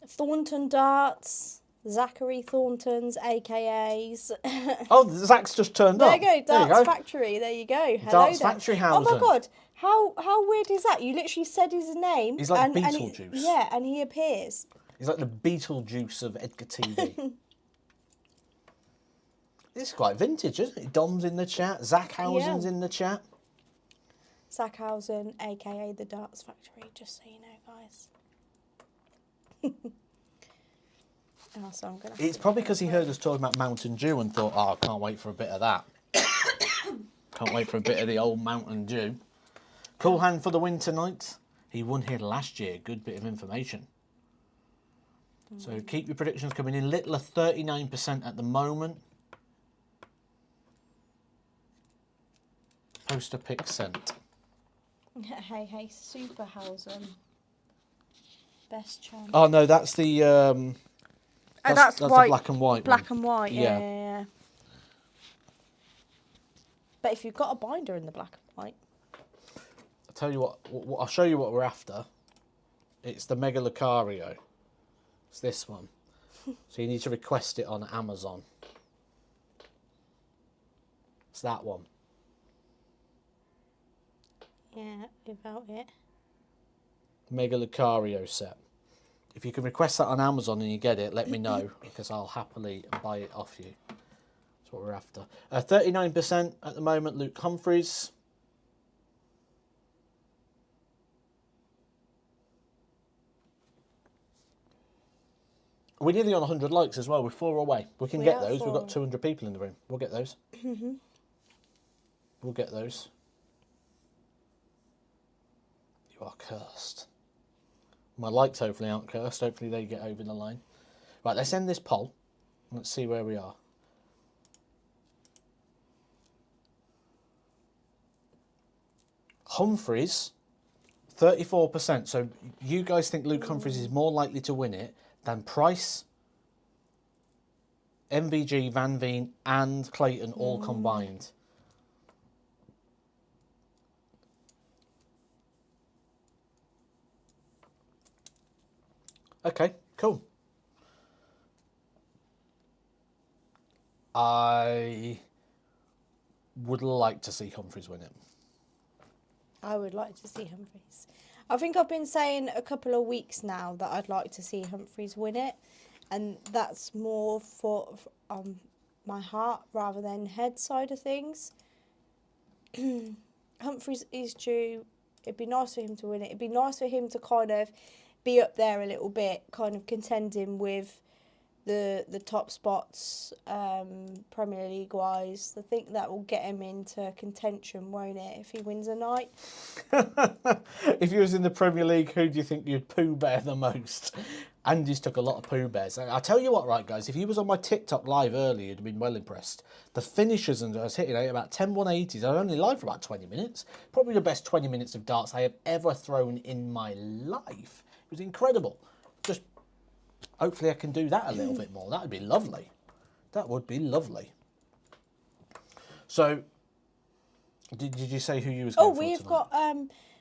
Thornton darts, Zachary Thornton's AKAs. Oh, Zach's just turned up. There you go, Darts Factory. There you go. Hello Darts there. Factory Oh my Hausen. God, how weird is that? You literally said his name. He's like and Beetlejuice. Yeah, and he appears. He's like the Beetlejuice of Edgar TV. This is quite vintage, isn't it? Dom's in the chat. Zackhausen's in the chat. Zackhausen, aka the Darts Factory, just so you know, guys. Oh, so I'm gonna. It's probably because he heard us talking about Mountain Dew and thought, oh, I can't wait for a bit of that. Can't wait for a bit of the old Mountain Dew. Cool hand for the win tonight. He won here last year. Good bit of information. So keep your predictions coming in. Littler 39% at the moment. Poster pick sent. Hey, Superhausen. Best chance. Oh no, that's the that's white, the black and white. Black one. and white, Yeah. yeah. But if you've got a binder in the black and white. I'll tell you what, I'll show you what we're after. It's the Mega Lucario. It's this one. So you need to request it on Amazon. It's that one. Yeah, about it. Mega Lucario set. If you can request that on Amazon and you get it, let me know because I'll happily buy it off you. That's what we're after. 39% at the moment, Luke Humphries. We're nearly on 100 likes as well. We're 4 away. We can get those. We've got 200 people in the room. We'll get those. We'll get those. You are cursed. My likes hopefully aren't cursed. Hopefully they get over the line. Right, let's end this poll. Let's see where we are. Humphries, 34%. So you guys think Luke Humphries is more likely to win it than Price, MVG, Van Veen and Clayton all combined. Okay, cool. I would like to see Humphries win it. I would like to see Humphries. I think I've been saying a couple of weeks now that I'd like to see Humphries win it. And that's more for my heart rather than head side of things. Humphries is due. It'd be nice for him to win it. It'd be nice for him to kind of be up there a little bit, kind of contending with the top spots Premier League wise. I think that will get him into contention, won't it, if he wins a night? If he was in the Premier League, who do you think you'd poo bear the most? Andy's took a lot of Pooh Bears. I tell you what, right, guys, if he was on my TikTok live earlier, you'd have been well impressed. The finishers, and I was hitting about 10 180s. I was only live for about 20 minutes. Probably the best 20 minutes of darts I have ever thrown in my life. It was incredible. Just hopefully I can do that a little bit more. That would be lovely. That would be lovely. So, did you say who you was going for we've tonight? got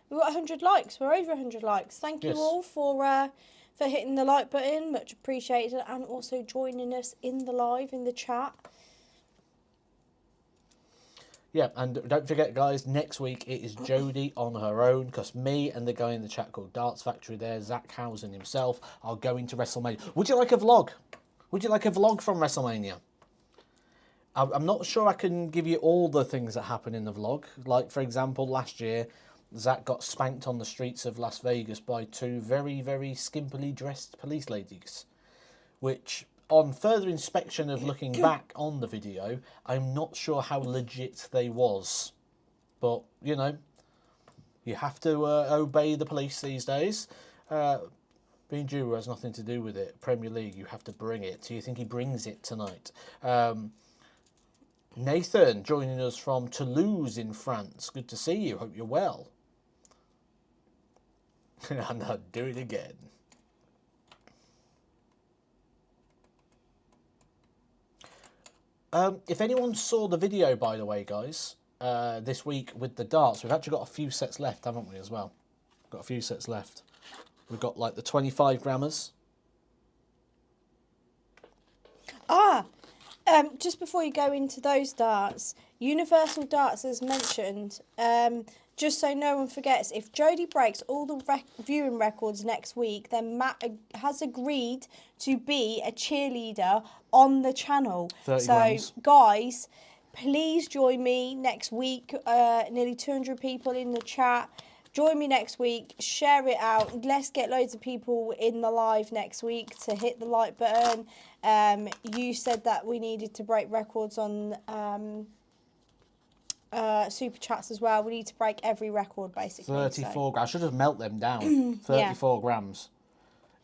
100 likes. We're over 100 likes. Thank you all for hitting the like button. Much appreciated, and also joining us in the live in the chat. Yeah, and don't forget, guys, next week it is Jodie on her own, because me and the guy in the chat called Darts Factory there, Zach Housen himself, are going to WrestleMania. Would you like a vlog? Would you like a vlog from WrestleMania? I'm not sure I can give you all the things that happen in the vlog. Like, for example, last year, Zach got spanked on the streets of Las Vegas by two very, very skimpily dressed police ladies, which, on further inspection of looking back on the video, I'm not sure how legit they was. But, you know, you have to obey the police these days. Being Drew has nothing to do with it. Premier League, you have to bring it. Do you think he brings it tonight? Nathan joining us from Toulouse in France. Good to see you. Hope you're well. And I'll do it again. If anyone saw the video, by the way, guys, this week with the darts, we've actually got a few sets left, haven't we, as well? Got a few sets left. We've got, like, the 25 grammers. Just before you go into those darts, Universal Darts has mentioned, just so no one forgets, if Jodie breaks all the viewing records next week, then Matt has agreed to be a cheerleader on the channel. 30 so, grams. guys, please join me next week. Nearly 200 people in the chat. Join me next week. Share it out. Let's get loads of people in the live next week to hit the like button. You said that we needed to break records on super chats as well. We need to break every record basically. 34 grams. I should have melted them down. 34 grams.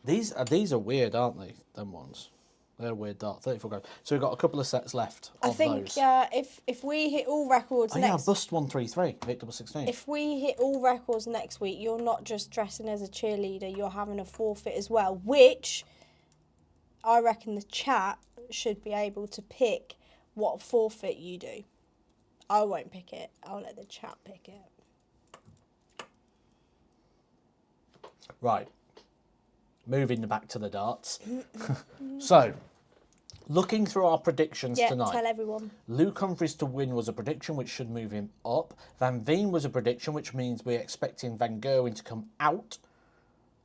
These are weird, aren't they? Them ones. They're a weird dart. 34 grams. So we've got a couple of sets left of I think those. if we hit all records Oh, next... yeah, bust 133, 816. If we hit all records next week, you're not just dressing as a cheerleader, you're having a forfeit as well, which I reckon the chat should be able to pick what forfeit you do. I won't pick it. I'll let the chat pick it. Right. Moving back to the darts. So, looking through our predictions tonight. Tell everyone. Luke Humphries to win was a prediction, which should move him up. Van Veen was a prediction, which means we're expecting Van Gerwen to come out.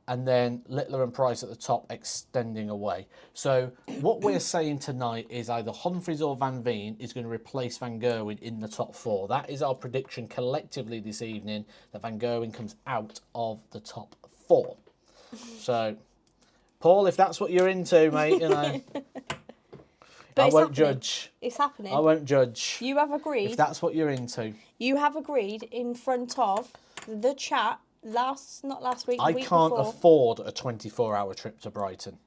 And then Littler and Price at the top extending away. So what we're saying tonight is either Humphries or Van Veen is going to replace Van Gerwen in the top four. That is our prediction collectively this evening, that Van Gerwen comes out of the top four. So, Paul, if that's what you're into, mate, you know, I won't judge. It's happening. I won't judge. You have agreed. If that's what you're into. You have agreed in front of the chat not last week, the I week can't before. afford a 24-hour trip to Brighton.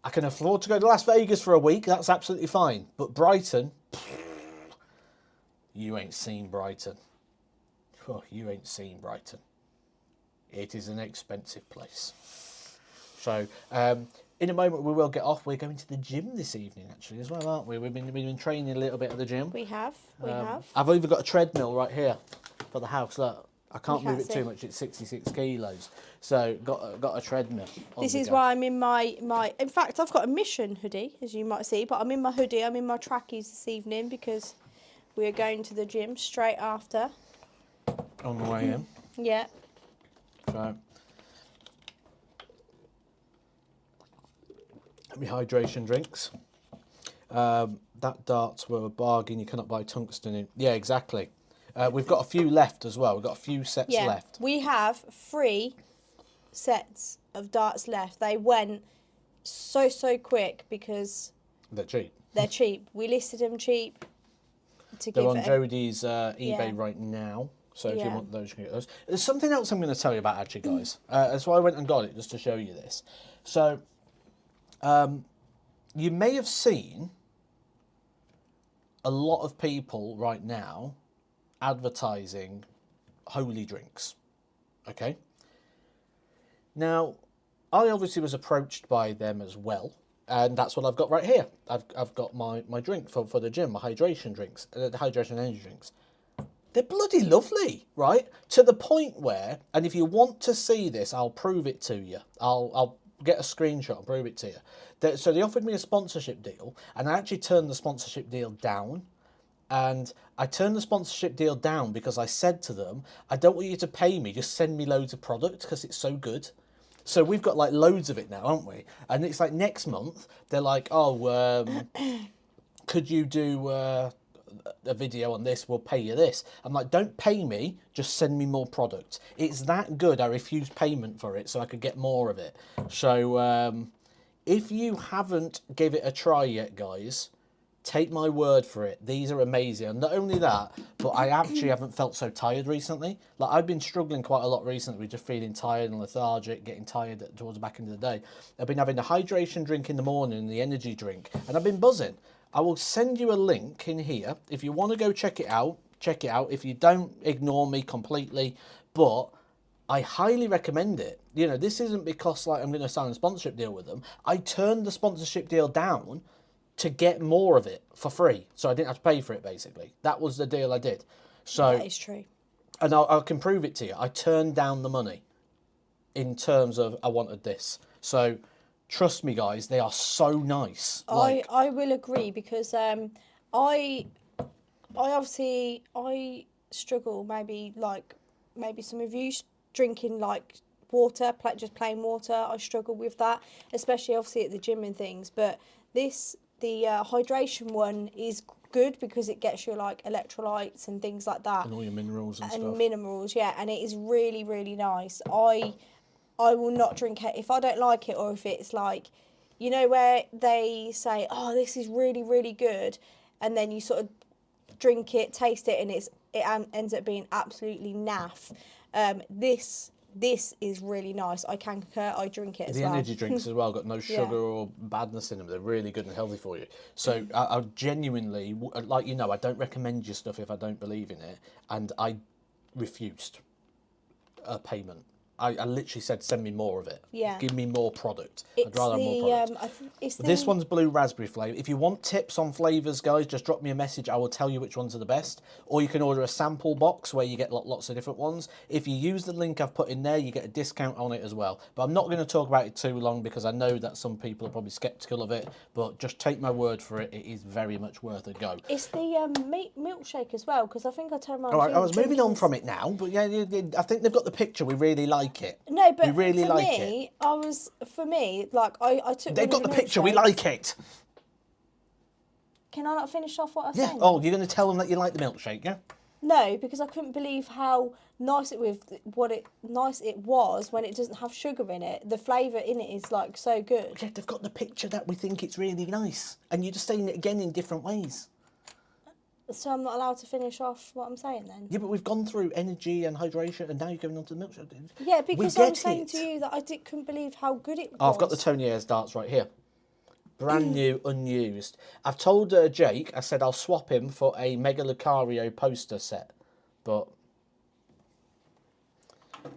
I can afford to go to Las Vegas for a week. That's absolutely fine. But Brighton, you ain't seen Brighton. Oh, you ain't seen Brighton. It is an expensive place. So, in a moment we will get off. We're going to the gym this evening, actually, as well, aren't we? We've been training a little bit at the gym. We have. We have. I've even got a treadmill right here for the house. Look, I can't move it see. too much. It's 66 kilos. So got a treadmill. This is why I'm in my... In fact, I've got a mission hoodie, as you might see. But I'm in my hoodie. I'm in my trackies this evening because we're going to the gym straight after. On the way in. Yeah. So, my hydration drinks. That darts were a bargain. You cannot buy tungsten in. Yeah, exactly. We've got a few left as well. We've got a few sets left. We have 3 sets of darts left. They went so quick because They're cheap. they're cheap. We listed them cheap to They're give on it. Jodie's eBay right now. So if you want those, you can get those. There's something else I'm going to tell you about, actually, guys. That's why I went and got it, just to show you this. So, you may have seen a lot of people right now advertising holy drinks. Okay. Now, I obviously was approached by them as well, and that's what I've got right here. I've got my drink for the gym, my hydration drinks, the hydration energy drinks. They're bloody lovely, right? To the point where, and if you want to see this, I'll prove it to you. I'll get a screenshot and prove it to you. So they offered me a sponsorship deal, and I actually turned the sponsorship deal down. And I turned the sponsorship deal down because I said to them, I don't want you to pay me, just send me loads of product because it's so good. So we've got like loads of it now, haven't we? And it's like next month, they're like, oh, could you do a video on this? We'll pay you this. I'm like, don't pay me, just send me more product. It's that good. I refused payment for it so I could get more of it. So if you haven't give it a try yet, guys, take my word for it. These are amazing. And not only that, but I actually haven't felt so tired recently. Like, I've been struggling quite a lot recently with just feeling tired and lethargic, getting tired towards the back end of the day. I've been having the hydration drink in the morning and the energy drink, and I've been buzzing. I will send you a link in here. If you want to go check it out, check it out. If you don't, ignore me completely. But I highly recommend it. You know, this isn't because like I'm going to sign a sponsorship deal with them. I turned the sponsorship deal down to get more of it for free, so I didn't have to pay for it. Basically, that was the deal I did. So That is true. And I can prove it to you. I turned down the money in terms of I wanted this. So trust me, guys, they are so nice. I will agree because I obviously struggle maybe some of you drinking like water, just plain water. I struggle with that, especially obviously at the gym and things. But the hydration one is good because it gets you like electrolytes and things like that. And all your minerals and stuff. And minerals, yeah, and it is really, really nice. I will not drink it if I don't like it, or if it's like, you know, where they say, oh, this is really, really good, and then you sort of drink it, taste it, and it ends up being absolutely naff. This is really nice. I can concur. I drink it as well. The energy drinks as well got no sugar or badness in them. They're really good and healthy for you. So I genuinely, like, you know, I don't recommend your stuff if I don't believe in it. And I refused a payment. I literally said, send me more of it. Yeah. Give me more product. It's I'd rather have more product. This one's blue raspberry flavour. If you want tips on flavours, guys, just drop me a message. I will tell you which ones are the best. Or you can order a sample box where you get lots of different ones. If you use the link I've put in there, you get a discount on it as well. But I'm not going to talk about it too long because I know that some people are probably sceptical of it. But just take my word for it. It is very much worth a go. It's the milkshake as well, because I think I turned around. All right, I was moving on from it now, but yeah, I think they've got the picture. We really like it. No, but we really for like me, it. I took. They've got the picture. We like it. Can I not finish off what I was Yeah. saying? Oh, you're going to tell them that you like the milkshake, yeah? No, because I couldn't believe how nice it was when it doesn't have sugar in it. The flavour in it is like so good. Yeah, they've got the picture that we think it's really nice, and you're just saying it again in different ways. So I'm not allowed to finish off what I'm saying then? Yeah, but we've gone through energy and hydration, and now you're going on to the milkshake. Yeah, because I was saying to you that I couldn't believe how good it was. Oh, I've got the Tony Ayres darts right here. Brand new, unused. I've told Jake, I said I'll swap him for a Mega Lucario poster set. But...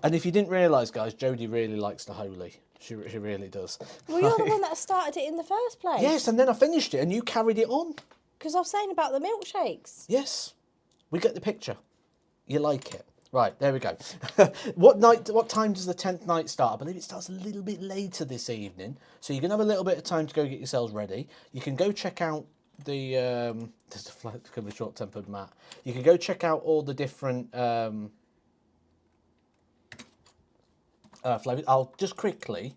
And if you didn't realise, guys, Jodie really likes the Holy. She really does. Well, you're the one that started it in the first place. Yes, and then I finished it, and you carried it on. Because I was saying about the milkshakes. Yes, we get the picture. You like it. Right, there we go. What time does the 10th night start? I believe it starts a little bit later this evening. So you're going to have a little bit of time to go get yourselves ready. You can go check out the... there's a flag to cover short-tempered Matt. You can go check out all the different... flavours. I'll just quickly...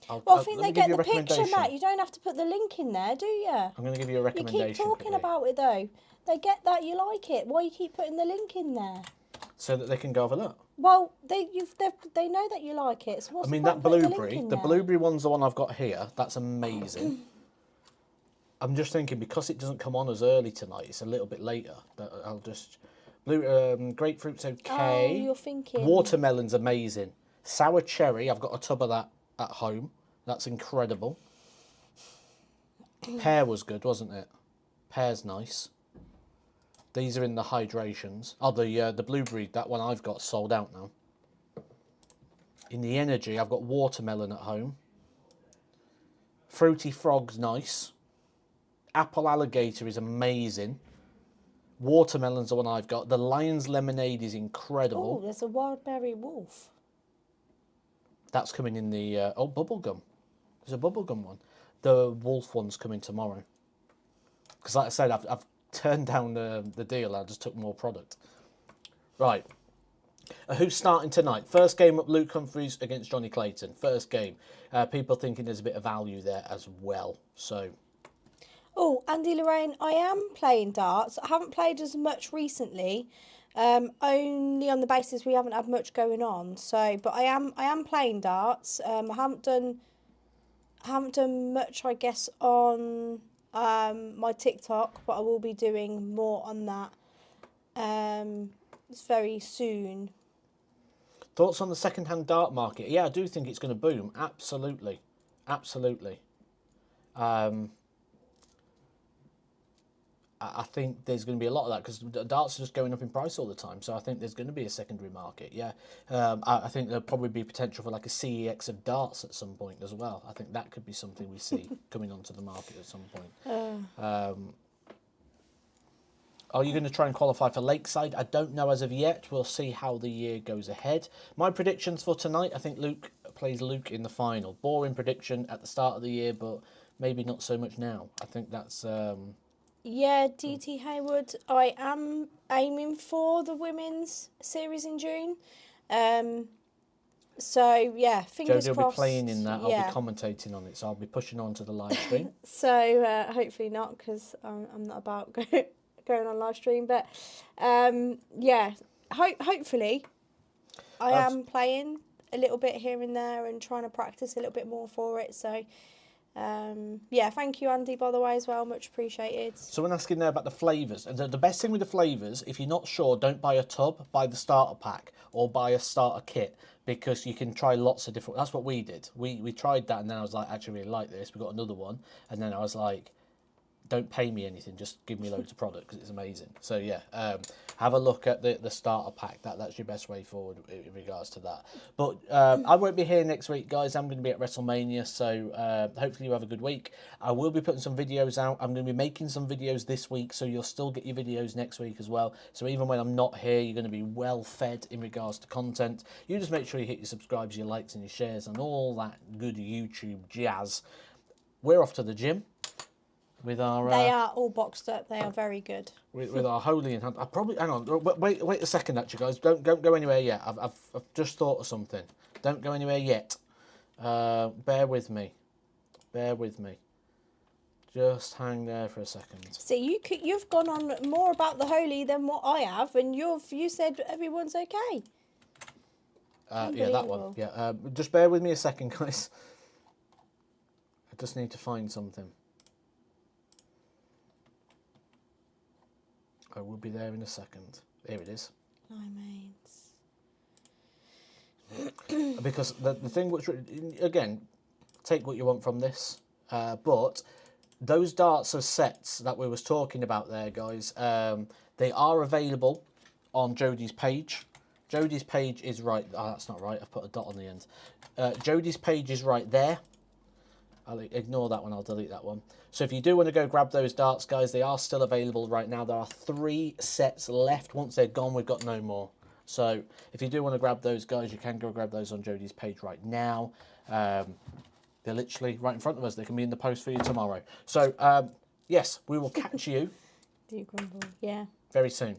I think they get the picture, Matt. You don't have to put the link in there, do you? I'm going to give you a recommendation. You keep talking about it, though. They get that you like it. Why you keep putting the link in there? So that they can go have a look. Well, they know that you like it. So what's I mean, the that point of blueberry, putting the link in blueberry one's the one I've got here. That's amazing. I'm just thinking, because it doesn't come on as early tonight, it's a little bit later. That I'll just... grapefruit's okay. Oh, you're thinking. Watermelon's amazing. Sour cherry, I've got a tub of that at home. That's incredible. Pear was good, wasn't it? Pear's nice. These are in the hydrations. Oh, the blueberry, that one I've got sold out now. In the energy, I've got watermelon at home. Fruity Frog's nice. Apple Alligator is amazing. Watermelon's the one I've got. The Lion's Lemonade is incredible. Oh, there's a wild berry wolf. That's coming in the... oh, bubblegum. There's a bubblegum one. The wolf one's coming tomorrow. Because like I said, I've turned down the deal. I just took more product. Right. Who's starting tonight? First game up, Luke Humphries against Jonny Clayton. First game. People thinking there's a bit of value there as well. So... Oh, Andy Lorraine, I am playing darts. I haven't played as much recently, only on the basis we haven't had much going on. So, but I am playing darts. I haven't done much, I guess, on my TikTok, but I will be doing more on that very soon. Thoughts on the second-hand dart market? Yeah, I do think it's going to boom. Absolutely, absolutely. I think there's going to be a lot of that because darts are just going up in price all the time. So I think there's going to be a secondary market. Yeah, I think there'll probably be potential for like a CEX of darts at some point as well. I think that could be something we see coming onto the market at some point. Are you going to try and qualify for Lakeside? I don't know as of yet. We'll see how the year goes ahead. My predictions for tonight, I think Luke plays Luke in the final. Boring prediction at the start of the year, but maybe not so much now. I think that's... Yeah, DT Hayward, I am aiming for the women's series in June. So, yeah, fingers Jodie will crossed. be playing in that. Yeah. I'll be commentating on it, so I'll be pushing on to the live stream. So, hopefully not, because I'm not about going on live stream. But, yeah, hopefully I am playing a little bit here and there and trying to practice a little bit more for it. So... yeah, thank you, Andy, by the way, as well. Much appreciated. Someone asking there about the flavours. And the best thing with the flavours, if you're not sure, don't buy a tub, buy the starter pack or buy a starter kit because you can try lots of different... That's what we did. We tried that and then I was like, I actually really like this. We got another one. And then I was like, don't pay me anything, just give me loads of product because it's amazing. So yeah, have a look at the starter pack. That's your best way forward in regards to that. But I won't be here next week, guys. I'm going to be at WrestleMania, so hopefully you have a good week. I will be putting some videos out. I'm going to be making some videos this week, so you'll still get your videos next week as well. So even when I'm not here, you're going to be well fed in regards to content. You just make sure you hit your subscribes, your likes and your shares and all that good YouTube jazz. We're off to the gym. With our, they are all boxed up. They are very good. With our holy in hand. I probably hang on. Wait a second, actually, guys. Don't go anywhere yet. I've just thought of something. Don't go anywhere yet. Bear with me. Bear with me. Just hang there for a second. See, you've gone on more about the holy than what I have, and you said everyone's okay. Yeah, that one. Yeah. Just bear with me a second, guys. I just need to find something. I will be there in a second. Here it is. Because the thing which, again, take what you want from this, but those darts of sets that we was talking about there, guys, they are available on Jodie's page. Jodie's page is right. Oh, that's not right. I've put a dot on the end. Jodie's page is right there. I'll ignore that one. I'll delete that one. So if you do want to go grab those darts, guys, they are still available right now. There are 3 sets left. Once they're gone, we've got no more. So if you do want to grab those, guys, you can go grab those on Jodie's page right now. They're literally right in front of us. They can be in the post for you tomorrow. So, yes, we will catch you Do you grumble? Yeah. very soon.